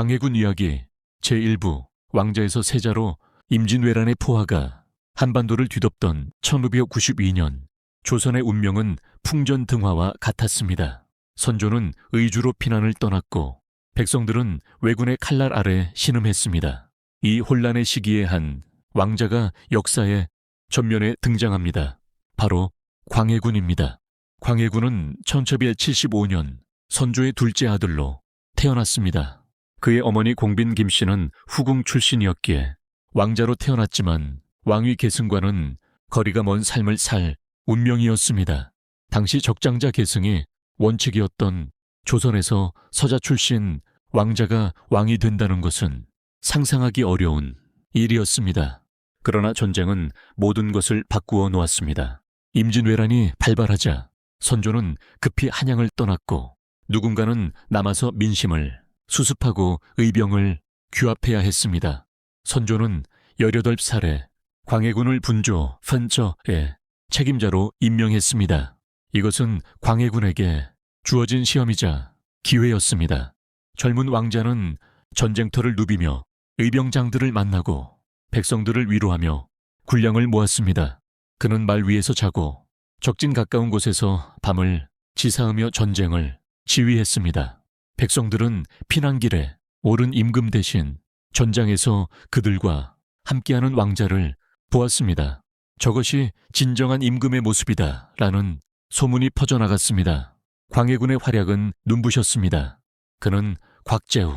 광해군 이야기 제1부 왕자에서 세자로 임진왜란의 포화가 한반도를 뒤덮던 1592년 조선의 운명은 풍전등화와 같았습니다. 선조는 의주로 피난을 떠났고 백성들은 왜군의 칼날 아래 신음했습니다. 이 혼란의 시기에 한 왕자가 역사의 전면에 등장합니다. 바로 광해군입니다. 광해군은 1775년 선조의 둘째 아들로 태어났습니다. 그의 어머니 공빈 김씨는 후궁 출신이었기에 왕자로 태어났지만 왕위 계승과는 거리가 먼 삶을 살 운명이었습니다. 당시 적장자 계승이 원칙이었던 조선에서 서자 출신 왕자가 왕이 된다는 것은 상상하기 어려운 일이었습니다. 그러나 전쟁은 모든 것을 바꾸어 놓았습니다. 임진왜란이 발발하자 선조는 급히 한양을 떠났고 누군가는 남아서 민심을 수습하고 의병을 규합해야 했습니다. 선조는 18살에 광해군을 분조 판저의 책임자로 임명했습니다. 이것은 광해군에게 주어진 시험이자 기회였습니다. 젊은 왕자는 전쟁터를 누비며 의병장들을 만나고 백성들을 위로하며 군량을 모았습니다. 그는 말 위에서 자고 적진 가까운 곳에서 밤을 지사하며 전쟁을 지휘했습니다. 백성들은 피난길에 오른 임금 대신 전장에서 그들과 함께하는 왕자를 보았습니다. 저것이 진정한 임금의 모습이다 라는 소문이 퍼져나갔습니다. 광해군의 활약은 눈부셨습니다. 그는 곽재우,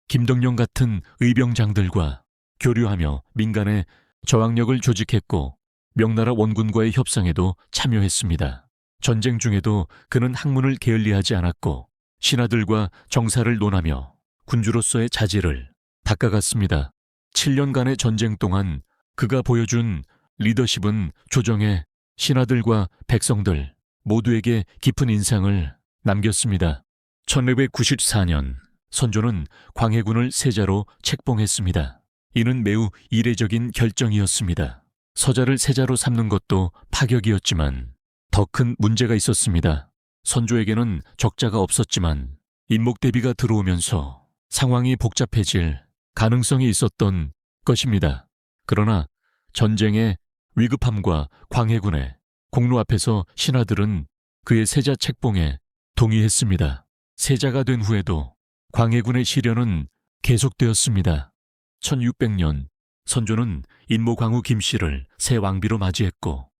김덕령 같은 의병장들과 교류하며 민간의 저항력을 조직했고 명나라 원군과의 협상에도 참여했습니다. 전쟁 중에도 그는 학문을 게을리하지 않았고 신하들과 정사를 논하며 군주로서의 자질을 닦아갔습니다. 7년간의 전쟁 동안 그가 보여준 리더십은 조정의 신하들과 백성들 모두에게 깊은 인상을 남겼습니다. 1694년 선조는 광해군을 세자로 책봉했습니다. 이는 매우 이례적인 결정이었습니다. 서자를 세자로 삼는 것도 파격이었지만 더 큰 문제가 있었습니다. 선조에게는 적자가 없었지만 인목대비가 들어오면서 상황이 복잡해질 가능성이 있었던 것입니다. 그러나 전쟁의 위급함과 광해군의 공로 앞에서 신하들은 그의 세자 책봉에 동의했습니다. 세자가 된 후에도 광해군의 시련은 계속되었습니다. 1600년 선조는 인모광후 김씨를 새 왕비로 맞이했고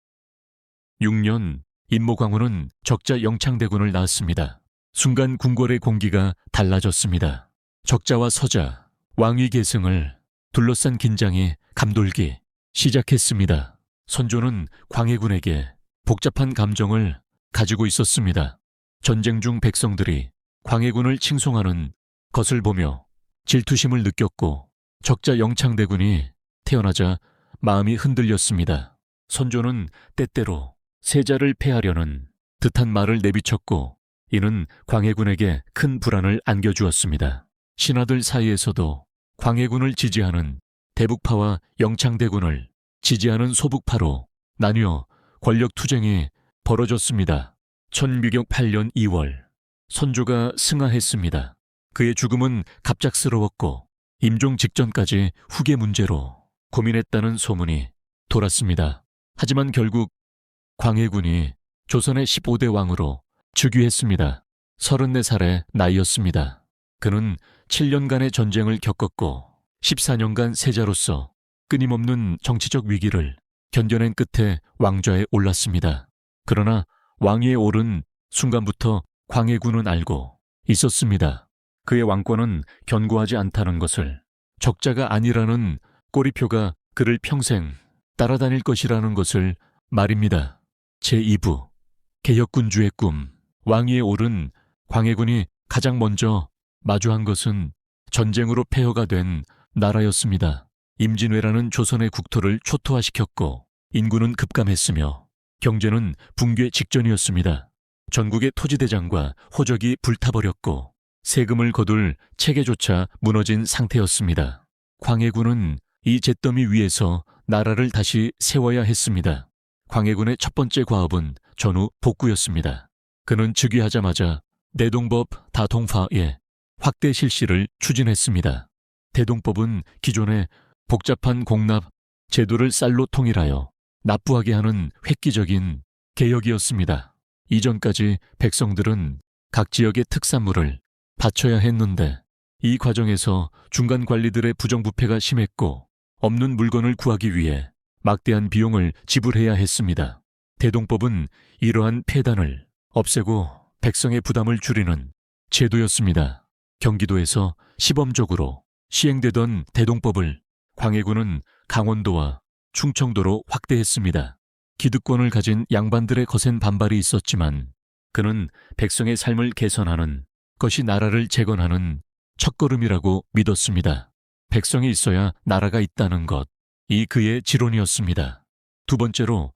6년 인모광후는 적자 영창대군을 낳았습니다. 순간 궁궐의 공기가 달라졌습니다. 적자와 서자, 왕위 계승을 둘러싼 긴장이 감돌기 시작했습니다. 선조는 광해군에게 복잡한 감정을 가지고 있었습니다. 전쟁 중 백성들이 광해군을 칭송하는 것을 보며 질투심을 느꼈고 적자 영창대군이 태어나자 마음이 흔들렸습니다. 선조는 때때로 세자를 폐하려는 듯한 말을 내비쳤고 이는 광해군에게 큰 불안을 안겨주었습니다. 신하들 사이에서도 광해군을 지지하는 대북파와 영창대군을 지지하는 소북파로 나뉘어 권력투쟁이 벌어졌습니다. 1608년 2월 선조가 승하했습니다. 그의 죽음은 갑작스러웠고 임종 직전까지 후계 문제로 고민했다는 소문이 돌았습니다. 하지만 결국 광해군이 조선의 15대 왕으로 즉위했습니다. 34살의 나이였습니다. 그는 7년간의 전쟁을 겪었고 14년간 세자로서 끊임없는 정치적 위기를 견뎌낸 끝에 왕좌에 올랐습니다. 그러나 왕위에 오른 순간부터 광해군은 알고 있었습니다. 그의 왕권은 견고하지 않다는 것을, 적자가 아니라는 꼬리표가 그를 평생 따라다닐 것이라는 것을 말입니다. 제2부 개혁군주의 꿈. 왕위에 오른 광해군이 가장 먼저 마주한 것은 전쟁으로 폐허가 된 나라였습니다. 임진왜란은 조선의 국토를 초토화시켰고 인구는 급감했으며 경제는 붕괴 직전이었습니다. 전국의 토지대장과 호적이 불타버렸고 세금을 거둘 체계조차 무너진 상태였습니다. 광해군은 이 잿더미 위에서 나라를 다시 세워야 했습니다. 광해군의 첫 번째 과업은 전후 복구였습니다. 그는 즉위하자마자 내동법 다통파에 확대 실시를 추진했습니다. 대동법은 기존의 복잡한 공납 제도를 쌀로 통일하여 납부하게 하는 획기적인 개혁이었습니다. 이전까지 백성들은 각 지역의 특산물을 바쳐야 했는데 이 과정에서 중간 관리들의 부정부패가 심했고 없는 물건을 구하기 위해 막대한 비용을 지불해야 했습니다. 대동법은 이러한 폐단을 없애고 백성의 부담을 줄이는 제도였습니다. 경기도에서 시범적으로 시행되던 대동법을 광해군은 강원도와 충청도로 확대했습니다. 기득권을 가진 양반들의 거센 반발이 있었지만 그는 백성의 삶을 개선하는 것이 나라를 재건하는 첫걸음이라고 믿었습니다. 백성이 있어야 나라가 있다는 것, 이 그의 지론이었습니다. 두 번째로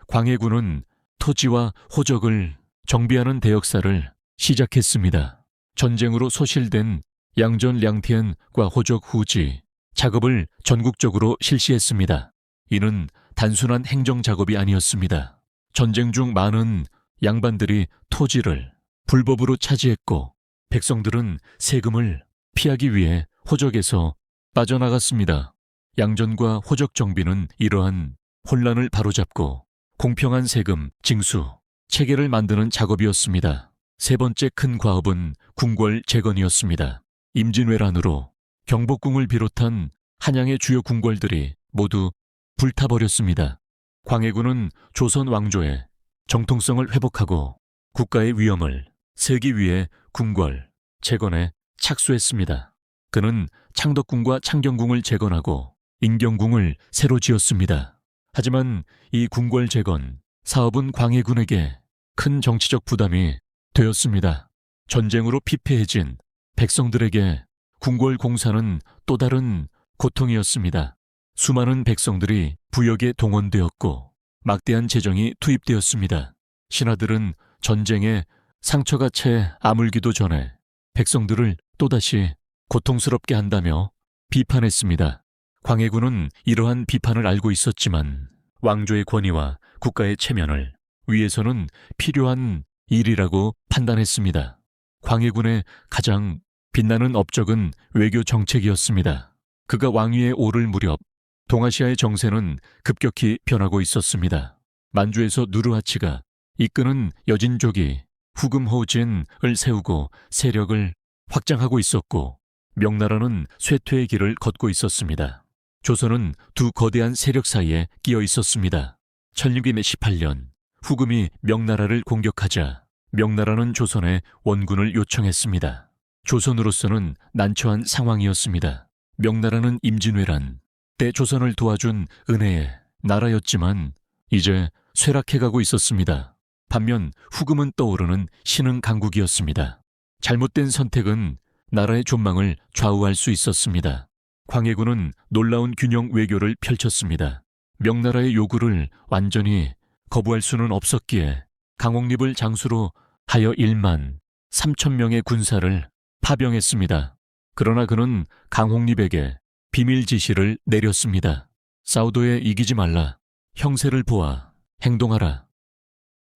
광해군은 토지와 호적을 정비하는 대역사를 시작했습니다. 전쟁으로 소실된 양전 량티엔과 호적 후지 작업을 전국적으로 실시했습니다. 이는 단순한 행정 작업이 아니었습니다. 전쟁 중 많은 양반들이 토지를 불법으로 차지했고 백성들은 세금을 피하기 위해 호적에서 빠져나갔습니다. 양전과 호적 정비는 이러한 혼란을 바로잡고 공평한 세금, 징수, 체계를 만드는 작업이었습니다. 세 번째 큰 과업은 궁궐 재건이었습니다. 임진왜란으로 경복궁을 비롯한 한양의 주요 궁궐들이 모두 불타버렸습니다. 광해군은 조선 왕조의 정통성을 회복하고 국가의 위엄을 세기 위해 궁궐 재건에 착수했습니다. 그는 창덕궁과 창경궁을 재건하고 인경궁을 새로 지었습니다. 하지만 이 궁궐 재건 사업은 광해군에게 큰 정치적 부담이 되었습니다. 전쟁으로 피폐해진 백성들에게 궁궐 공사는 또 다른 고통이었습니다. 수많은 백성들이 부역에 동원되었고 막대한 재정이 투입되었습니다. 신하들은 전쟁에 상처가 채 아물기도 전에 백성들을 또다시 고통스럽게 한다며 비판했습니다. 광해군은 이러한 비판을 알고 있었지만 왕조의 권위와 국가의 체면을 위해서는 필요한 일이라고 판단했습니다. 광해군의 가장 빛나는 업적은 외교 정책이었습니다. 그가 왕위에 오를 무렵 동아시아의 정세는 급격히 변하고 있었습니다. 만주에서 누르하치가 이끄는 여진족이 후금호진을 세우고 세력을 확장하고 있었고 명나라는 쇠퇴의 길을 걷고 있었습니다. 조선은 두 거대한 세력 사이에 끼어 있었습니다. 천립기 18년 후금이 명나라를 공격하자 명나라는 조선에 원군을 요청했습니다. 조선으로서는 난처한 상황이었습니다. 명나라는 임진왜란 때 조선을 도와준 은혜의 나라였지만 이제 쇠락해가고 있었습니다. 반면 후금은 떠오르는 신흥 강국이었습니다. 잘못된 선택은 나라의 존망을 좌우할 수 있었습니다. 광해군은 놀라운 균형 외교를 펼쳤습니다. 명나라의 요구를 완전히 거부할 수는 없었기에 강홍립을 장수로 하여 1만 3천 명의 군사를 파병했습니다. 그러나 그는 강홍립에게 비밀 지시를 내렸습니다. 사우도에 이기지 말라. 형세를 보아 행동하라.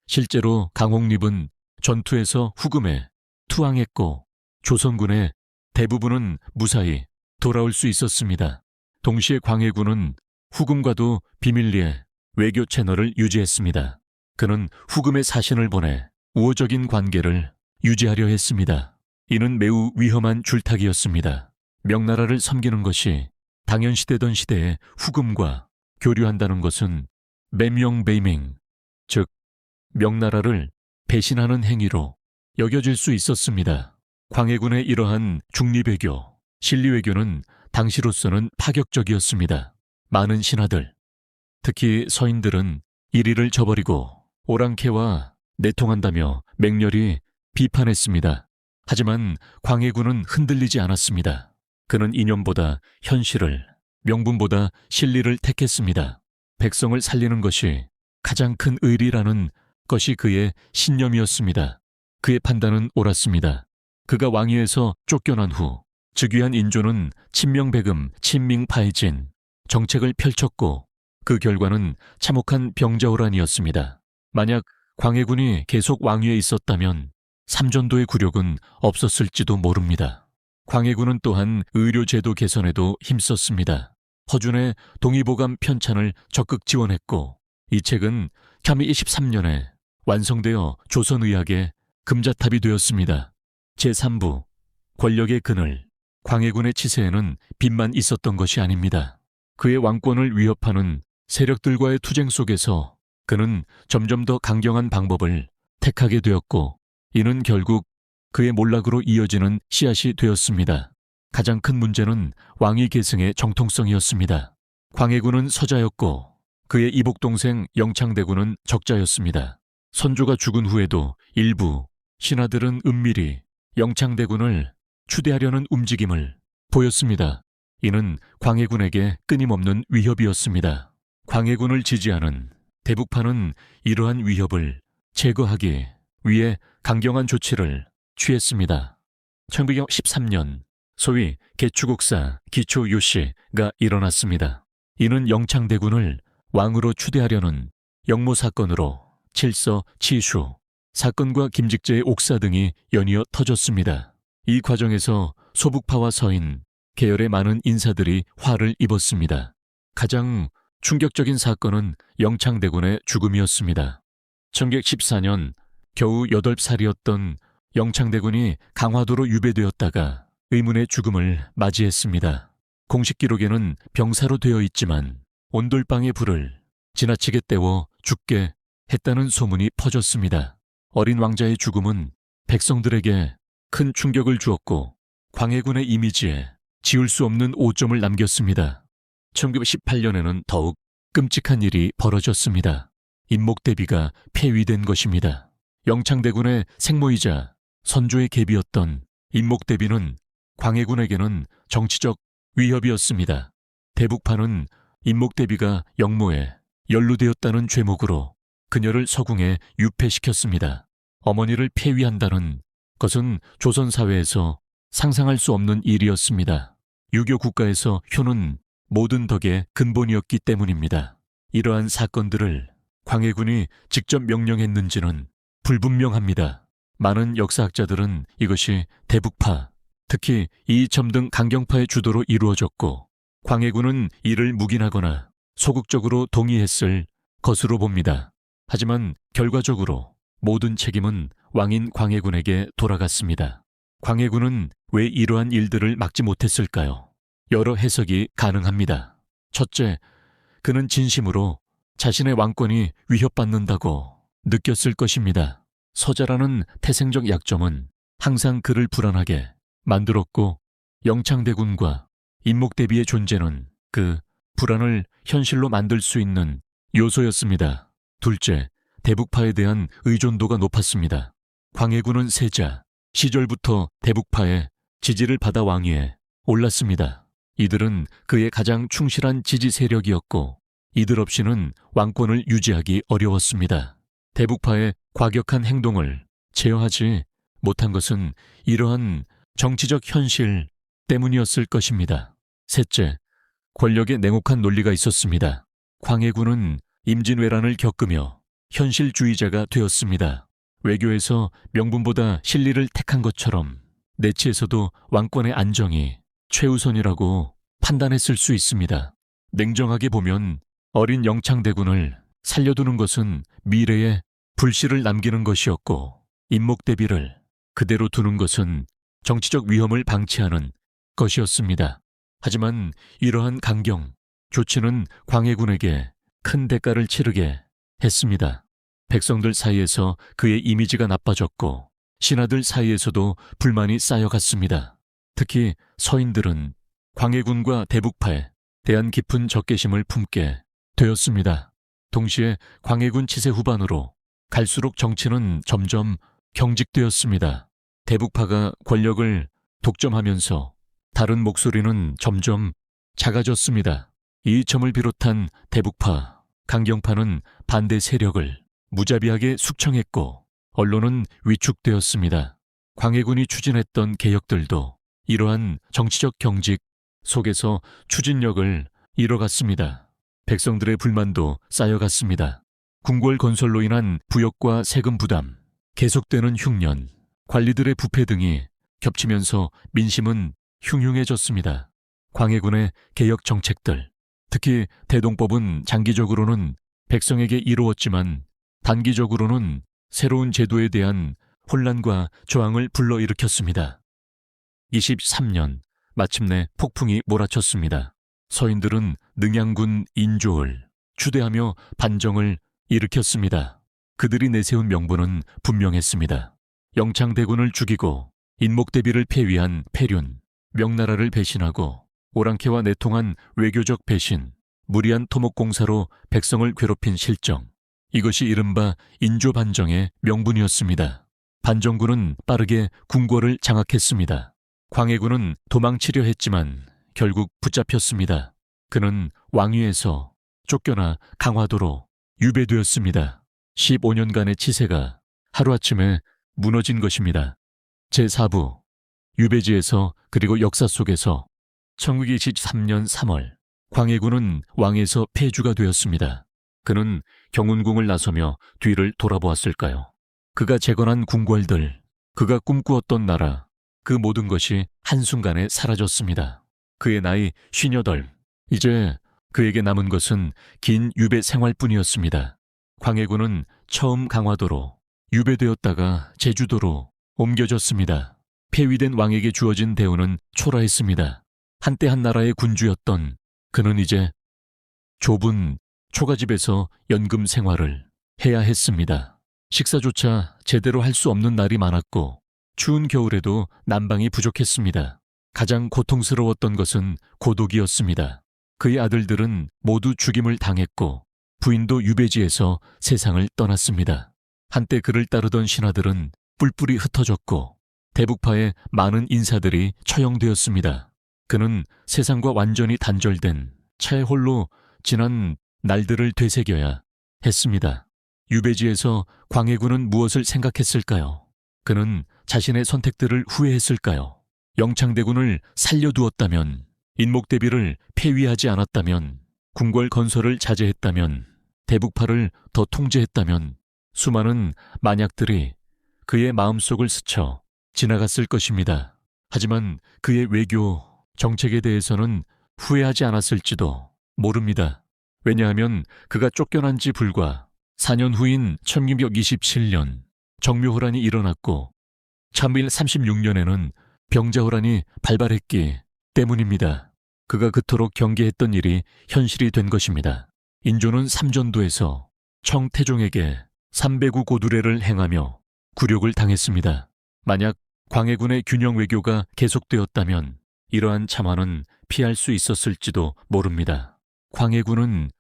실제로 강홍립은 전투에서 후금에 투항했고 조선군의 대부분은 무사히 돌아올 수 있었습니다. 동시에 광해군은 후금과도 비밀리에 외교 채널을 유지했습니다. 그는 후금의 사신을 보내 우호적인 관계를 유지하려 했습니다. 이는 매우 위험한 줄타기였습니다. 명나라를 섬기는 것이 당연시되던 시대에 후금과 교류한다는 것은 맴영베이밍, 즉 명나라를 배신하는 행위로 여겨질 수 있었습니다. 광해군의 이러한 중립외교, 신리외교는 당시로서는 파격적이었습니다. 많은 신하들, 특히 서인들은 이리를 저버리고 오랑캐와 내통한다며 맹렬히 비판했습니다. 하지만 광해군은 흔들리지 않았습니다. 그는 이념보다 현실을, 명분보다 실리를 택했습니다. 백성을 살리는 것이 가장 큰 의리라는 것이 그의 신념이었습니다. 그의 판단은 옳았습니다. 그가 왕위에서 쫓겨난 후 즉위한 인조는 친명배금, 친밍파해진 정책을 펼쳤고 그 결과는 참혹한 병자호란이었습니다. 만약 광해군이 계속 왕위에 있었다면 삼전도의 굴욕은 없었을지도 모릅니다. 광해군은 또한 의료제도 개선에도 힘썼습니다. 허준의 동의보감 편찬을 적극 지원했고 이 책은 참이 23년에 완성되어 조선의학의 금자탑이 되었습니다. 제3부 권력의 그늘. 광해군의 치세에는 빚만 있었던 것이 아닙니다. 그의 왕권을 위협하는 세력들과의 투쟁 속에서 그는 점점 더 강경한 방법을 택하게 되었고 이는 결국 그의 몰락으로 이어지는 씨앗이 되었습니다. 가장 큰 문제는 왕위 계승의 정통성이었습니다. 광해군은 서자였고 그의 이복동생 영창대군은 적자였습니다. 선조가 죽은 후에도 일부 신하들은 은밀히 영창대군을 추대하려는 움직임을 보였습니다. 이는 광해군에게 끊임없는 위협이었습니다. 광해군을 지지하는 대북파는 이러한 위협을 제거하기 위해 강경한 조치를 취했습니다. 1913년 소위 개추국사 기초요시가 일어났습니다. 이는 영창대군을 왕으로 추대하려는 영모 사건으로 칠서, 치슈 사건과 김직재의 옥사 등이 연이어 터졌습니다. 이 과정에서 소북파와 서인, 계열의 많은 인사들이 화를 입었습니다. 가장 충격적인 사건은 영창대군의 죽음이었습니다. 1914년 겨우 8살이었던 영창대군이 강화도로 유배되었다가 의문의 죽음을 맞이했습니다. 공식 기록에는 병사로 되어 있지만 온돌방의 불을 지나치게 때워 죽게 했다는 소문이 퍼졌습니다. 어린 왕자의 죽음은 백성들에게 큰 충격을 주었고 광해군의 이미지에 지울 수 없는 오점을 남겼습니다. 1918년에는 더욱 끔찍한 일이 벌어졌습니다. 임목대비가 폐위된 것입니다. 영창대군의 생모이자 선조의 계비였던 임목대비는 광해군에게는 정치적 위협이었습니다. 대북파는 임목대비가 영모에 연루되었다는 죄목으로 그녀를 서궁에 유폐시켰습니다. 어머니를 폐위한다는 것은 조선사회에서 상상할 수 없는 일이었습니다. 유교 국가에서 효는 모든 덕의 근본이었기 때문입니다. 이러한 사건들을 광해군이 직접 명령했는지는 불분명합니다. 많은 역사학자들은 이것이 대북파, 특히 이이첨 등 강경파의 주도로 이루어졌고 광해군은 이를 묵인하거나 소극적으로 동의했을 것으로 봅니다. 하지만 결과적으로 모든 책임은 왕인 광해군에게 돌아갔습니다. 광해군은 왜 이러한 일들을 막지 못했을까요? 여러 해석이 가능합니다. 첫째, 그는 진심으로 자신의 왕권이 위협받는다고 느꼈을 것입니다. 서자라는 태생적 약점은 항상 그를 불안하게 만들었고 영창대군과 임목대비의 존재는 그 불안을 현실로 만들 수 있는 요소였습니다. 둘째, 대북파에 대한 의존도가 높았습니다. 광해군은 세자 시절부터 대북파의 지지를 받아 왕위에 올랐습니다. 이들은 그의 가장 충실한 지지 세력이었고 이들 없이는 왕권을 유지하기 어려웠습니다. 대북파의 과격한 행동을 제어하지 못한 것은 이러한 정치적 현실 때문이었을 것입니다. 셋째, 권력의 냉혹한 논리가 있었습니다. 광해군은 임진왜란을 겪으며 현실주의자가 되었습니다. 외교에서 명분보다 실리를 택한 것처럼 내치에서도 왕권의 안정이 최우선이라고 판단했을 수 있습니다. 냉정하게 보면 어린 영창대군을 살려두는 것은 미래에 불씨를 남기는 것이었고 임목대비를 그대로 두는 것은 정치적 위험을 방치하는 것이었습니다. 하지만 이러한 강경 조치는 광해군에게 큰 대가를 치르게 했습니다. 백성들 사이에서 그의 이미지가 나빠졌고 신하들 사이에서도 불만이 쌓여갔습니다. 특히 서인들은 광해군과 대북파에 대한 깊은 적개심을 품게 되었습니다. 동시에 광해군 치세 후반으로 갈수록 정치는 점점 경직되었습니다. 대북파가 권력을 독점하면서 다른 목소리는 점점 작아졌습니다. 이이첨을 비롯한 대북파, 강경파는 반대 세력을 무자비하게 숙청했고 언론은 위축되었습니다. 광해군이 추진했던 개혁들도 이러한 정치적 경직 속에서 추진력을 잃어갔습니다. 백성들의 불만도 쌓여갔습니다. 궁궐 건설로 인한 부역과 세금 부담, 계속되는 흉년, 관리들의 부패 등이 겹치면서 민심은 흉흉해졌습니다. 광해군의 개혁 정책들, 특히 대동법은 장기적으로는 백성에게 이로웠지만 단기적으로는 새로운 제도에 대한 혼란과 저항을 불러일으켰습니다. 23년 마침내 폭풍이 몰아쳤습니다. 서인들은 능양군 인조를 추대하며 반정을 일으켰습니다. 그들이 내세운 명분은 분명했습니다. 영창대군을 죽이고 인목대비를 폐위한 폐륜, 명나라를 배신하고 오랑캐와 내통한 외교적 배신, 무리한 토목공사로 백성을 괴롭힌 실정, 이것이 이른바 인조반정의 명분이었습니다. 반정군은 빠르게 궁궐을 장악했습니다. 광해군은 도망치려 했지만 결국 붙잡혔습니다. 그는 왕위에서 쫓겨나 강화도로 유배되었습니다. 15년간의 치세가 하루아침에 무너진 것입니다. 제4부 유배지에서 그리고 역사 속에서 1923년 3월 광해군은 왕에서 폐주가 되었습니다. 그는 경운궁을 나서며 뒤를 돌아보았을까요? 그가 재건한 궁궐들, 그가 꿈꾸었던 나라, 그 모든 것이 한순간에 사라졌습니다. 그의 나이 58, 이제 그에게 남은 것은 긴 유배 생활뿐이었습니다. 광해군은 처음 강화도로 유배되었다가 제주도로 옮겨졌습니다. 폐위된 왕에게 주어진 대우는 초라했습니다. 한때 한 나라의 군주였던 그는 이제 좁은 초가집에서 연금 생활을 해야 했습니다. 식사조차 제대로 할 수 없는 날이 많았고 추운 겨울에도 난방이 부족했습니다. 가장 고통스러웠던 것은 고독이었습니다. 그의 아들들은 모두 죽임을 당했고 부인도 유배지에서 세상을 떠났습니다. 한때 그를 따르던 신하들은 뿔뿔이 흩어졌고 대북파의 많은 인사들이 처형되었습니다. 그는 세상과 완전히 단절된 차에 홀로 지난 날들을 되새겨야 했습니다. 유배지에서 광해군은 무엇을 생각했을까요? 그는 자신의 선택들을 후회했을까요? 영창대군을 살려두었다면, 인목대비를 폐위하지 않았다면, 궁궐 건설을 자제했다면, 대북파를 더 통제했다면 수많은 만약들이 그의 마음속을 스쳐 지나갔을 것입니다. 하지만 그의 외교 정책에 대해서는 후회하지 않았을지도 모릅니다. 왜냐하면 그가 쫓겨난 지 불과 4년 후인 1627년 정묘호란이 일어났고 참일 36년에는 병자호란이 발발했기 때문입니다. 그가 그토록 경계했던 일이 현실이 된 것입니다. 인조는 삼전도에서 청태종에게 309 고두례를 행하며 굴욕을 당했습니다. 만약 광해군의 균형 외교가 계속되었다면 이러한 참화는 피할 수 있었을지도 모릅니다. 광해군은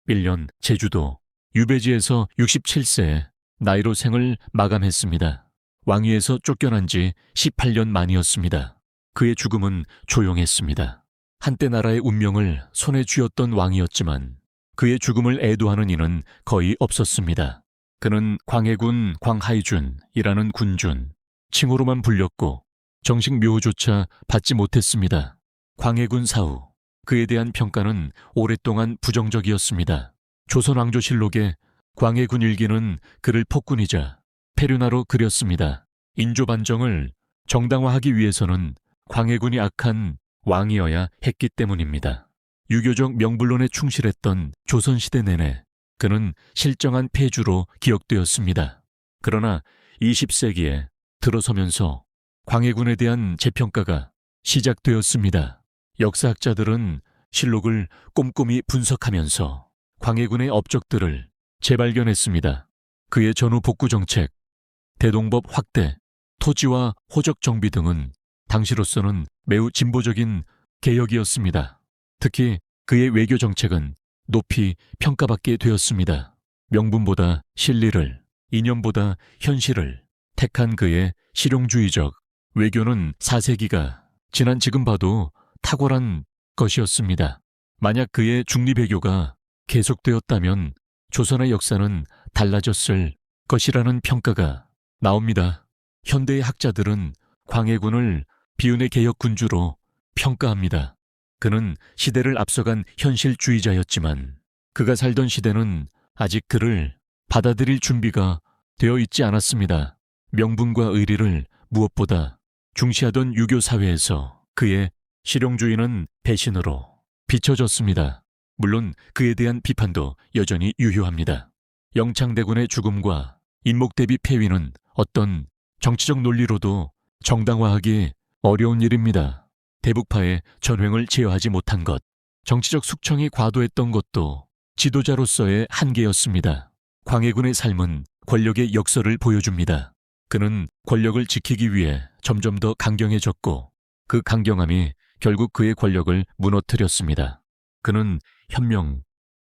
1년 제주도 유배지에서 67세에 나이로 생을 마감했습니다. 왕위에서 쫓겨난 지 18년 만이었습니다. 그의 죽음은 조용했습니다. 한때 나라의 운명을 손에 쥐었던 왕이었지만 그의 죽음을 애도하는 이는 거의 없었습니다. 그는 광해군 광하이준이라는 군준, 칭호로만 불렸고 정식 묘호조차 받지 못했습니다. 광해군 사후, 그에 대한 평가는 오랫동안 부정적이었습니다. 조선왕조실록에 광해군 일기는 그를 폭군이자 페륜화로 그렸습니다. 인조반정을 정당화하기 위해서는 광해군이 악한 왕이어야 했기 때문입니다. 유교적 명분론에 충실했던 조선시대 내내 그는 실정한 폐주로 기억되었습니다. 그러나 20세기에 들어서면서 광해군에 대한 재평가가 시작되었습니다. 역사학자들은 실록을 꼼꼼히 분석하면서 광해군의 업적들을 재발견했습니다. 그의 전후 복구 정책, 대동법 확대, 토지와 호적 정비 등은 당시로서는 매우 진보적인 개혁이었습니다. 특히 그의 외교 정책은 높이 평가받게 되었습니다. 명분보다 실리를, 이념보다 현실을 택한 그의 실용주의적 외교는 4세기가 지난 지금 봐도 탁월한 것이었습니다. 만약 그의 중립외교가 계속되었다면 조선의 역사는 달라졌을 것이라는 평가가 나옵니다. 현대의 학자들은 광해군을 비운의 개혁군주로 평가합니다. 그는 시대를 앞서간 현실주의자였지만 그가 살던 시대는 아직 그를 받아들일 준비가 되어 있지 않았습니다. 명분과 의리를 무엇보다 중시하던 유교 사회에서 그의 실용주의는 배신으로 비춰졌습니다. 물론 그에 대한 비판도 여전히 유효합니다. 영창대군의 죽음과 인목대비 폐위는 어떤 정치적 논리로도 정당화하기 어려운 일입니다. 대북파의 전횡을 제어하지 못한 것, 정치적 숙청이 과도했던 것도 지도자로서의 한계였습니다. 광해군의 삶은 권력의 역설을 보여줍니다. 그는 권력을 지키기 위해 점점 더 강경해졌고 그 강경함이 결국 그의 권력을 무너뜨렸습니다. 그는 현명,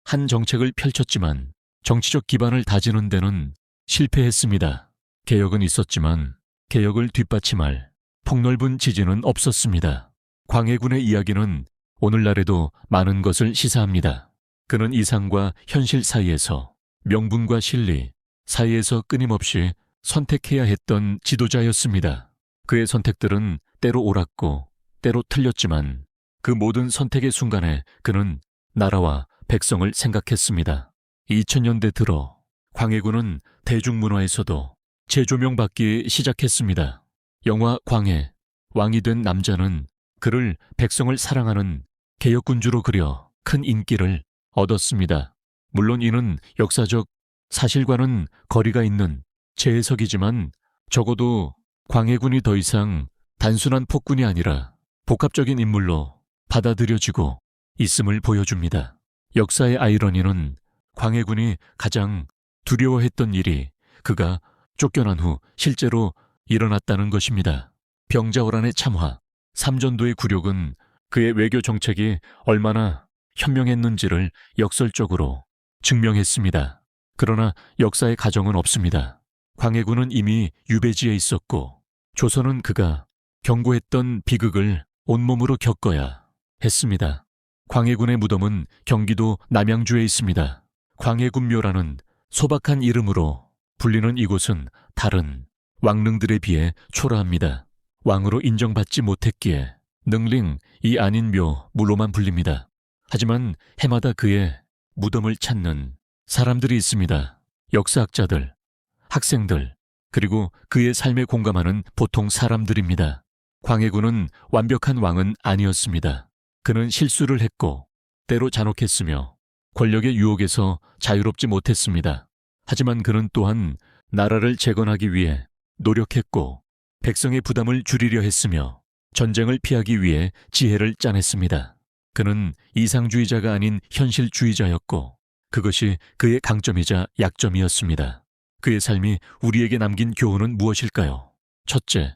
한 정책을 펼쳤지만 정치적 기반을 다지는 데는 실패했습니다. 개혁은 있었지만 개혁을 뒷받침할 폭넓은 지지는 없었습니다. 광해군의 이야기는 오늘날에도 많은 것을 시사합니다. 그는 이상과 현실 사이에서 명분과 실리 사이에서 끊임없이 선택해야 했던 지도자였습니다. 그의 선택들은 때로 옳았고 때로 틀렸지만 그 모든 선택의 순간에 그는 나라와 백성을 생각했습니다. 2000년대 들어 광해군은 대중문화에서도 재조명받기 시작했습니다. 영화 광해, 왕이 된 남자는 그를 백성을 사랑하는 개혁군주로 그려 큰 인기를 얻었습니다. 물론 이는 역사적 사실과는 거리가 있는 재해석이지만 적어도 광해군이 더 이상 단순한 폭군이 아니라 복합적인 인물로 받아들여지고 있음을 보여줍니다. 역사의 아이러니는 광해군이 가장 두려워했던 일이 그가 쫓겨난 후 실제로 일어났다는 것입니다. 병자호란의 참화, 삼전도의 굴욕은 그의 외교 정책이 얼마나 현명했는지를 역설적으로 증명했습니다. 그러나 역사의 가정은 없습니다. 광해군은 이미 유배지에 있었고 조선은 그가 경고했던 비극을 온몸으로 겪어야 했습니다. 광해군의 무덤은 경기도 남양주에 있습니다. 광해군묘라는 소박한 이름으로 불리는 이곳은 다른 왕릉들에 비해 초라합니다. 왕으로 인정받지 못했기에 능링이 아닌 묘무로만 불립니다. 하지만 해마다 그의 무덤을 찾는 사람들이 있습니다. 역사학자들, 학생들, 그리고 그의 삶에 공감하는 보통 사람들입니다. 광해군은 완벽한 왕은 아니었습니다. 그는 실수를 했고 때로 잔혹했으며 권력의 유혹에서 자유롭지 못했습니다. 하지만 그는 또한 나라를 재건하기 위해 노력했고 백성의 부담을 줄이려 했으며 전쟁을 피하기 위해 지혜를 짜냈습니다. 그는 이상주의자가 아닌 현실주의자였고 그것이 그의 강점이자 약점이었습니다. 그의 삶이 우리에게 남긴 교훈은 무엇일까요? 첫째,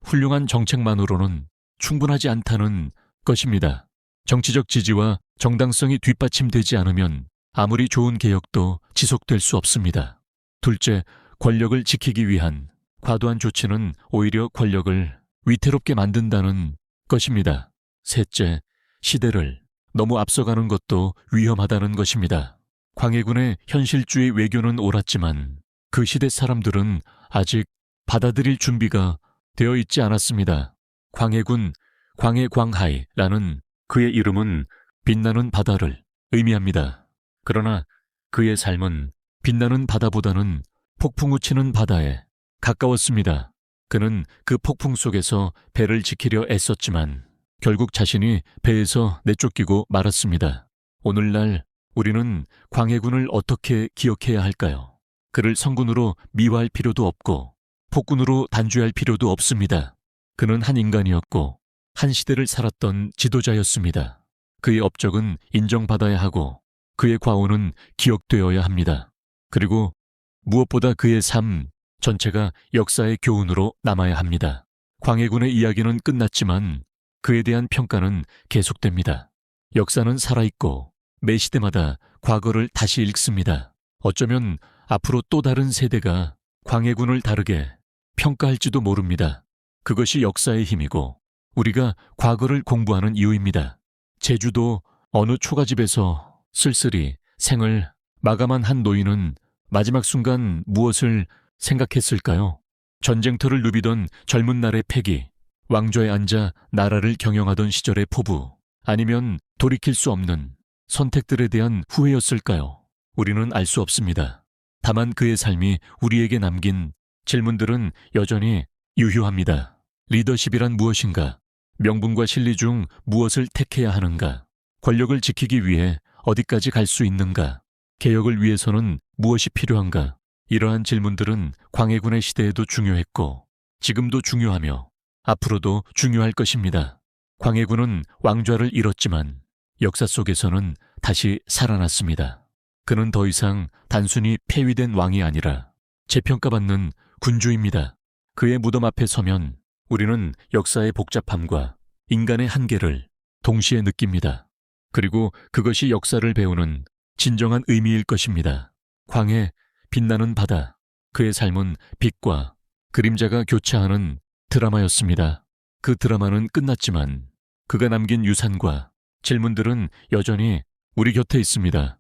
훌륭한 정책만으로는 충분하지 않다는 것입니다. 정치적 지지와 정당성이 뒷받침되지 않으면 아무리 좋은 개혁도 지속될 수 없습니다. 둘째, 권력을 지키기 위한 과도한 조치는 오히려 권력을 위태롭게 만든다는 것입니다. 셋째, 시대를 너무 앞서가는 것도 위험하다는 것입니다. 광해군의 현실주의 외교는 옳았지만 그 시대 사람들은 아직 받아들일 준비가 되어 있지 않았습니다. 광해군, 광해광하이라는 그의 이름은 빛나는 바다를 의미합니다. 그러나 그의 삶은 빛나는 바다보다는 폭풍 우치는 바다에 가까웠습니다. 그는 그 폭풍 속에서 배를 지키려 애썼지만 결국 자신이 배에서 내쫓기고 말았습니다. 오늘날 우리는 광해군을 어떻게 기억해야 할까요? 그를 성군으로 미화할 필요도 없고 폭군으로 단죄할 필요도 없습니다. 그는 한 인간이었고 한 시대를 살았던 지도자였습니다. 그의 업적은 인정받아야 하고 그의 과오는 기억되어야 합니다. 그리고 무엇보다 그의 삶 전체가 역사의 교훈으로 남아야 합니다. 광해군의 이야기는 끝났지만 그에 대한 평가는 계속됩니다. 역사는 살아있고 매 시대마다 과거를 다시 읽습니다. 어쩌면 앞으로 또 다른 세대가 광해군을 다르게 평가할지도 모릅니다. 그것이 역사의 힘이고 우리가 과거를 공부하는 이유입니다. 제주도 어느 초가집에서 쓸쓸히 생을 마감한 한 노인은 마지막 순간 무엇을 생각했을까요? 전쟁터를 누비던 젊은 날의 패기, 왕좌에 앉아 나라를 경영하던 시절의 포부, 아니면 돌이킬 수 없는 선택들에 대한 후회였을까요? 우리는 알 수 없습니다. 다만 그의 삶이 우리에게 남긴 질문들은 여전히 유효합니다. 리더십이란 무엇인가? 명분과 실리 중 무엇을 택해야 하는가? 권력을 지키기 위해 어디까지 갈 수 있는가? 개혁을 위해서는 무엇이 필요한가? 이러한 질문들은 광해군의 시대에도 중요했고 지금도 중요하며 앞으로도 중요할 것입니다. 광해군은 왕좌를 잃었지만 역사 속에서는 다시 살아났습니다. 그는 더 이상 단순히 폐위된 왕이 아니라 재평가받는 군주입니다. 그의 무덤 앞에 서면 우리는 역사의 복잡함과 인간의 한계를 동시에 느낍니다. 그리고 그것이 역사를 배우는 진정한 의미일 것입니다. 광해, 빛나는 바다, 그의 삶은 빛과 그림자가 교차하는 드라마였습니다. 그 드라마는 끝났지만 그가 남긴 유산과 질문들은 여전히 우리 곁에 있습니다.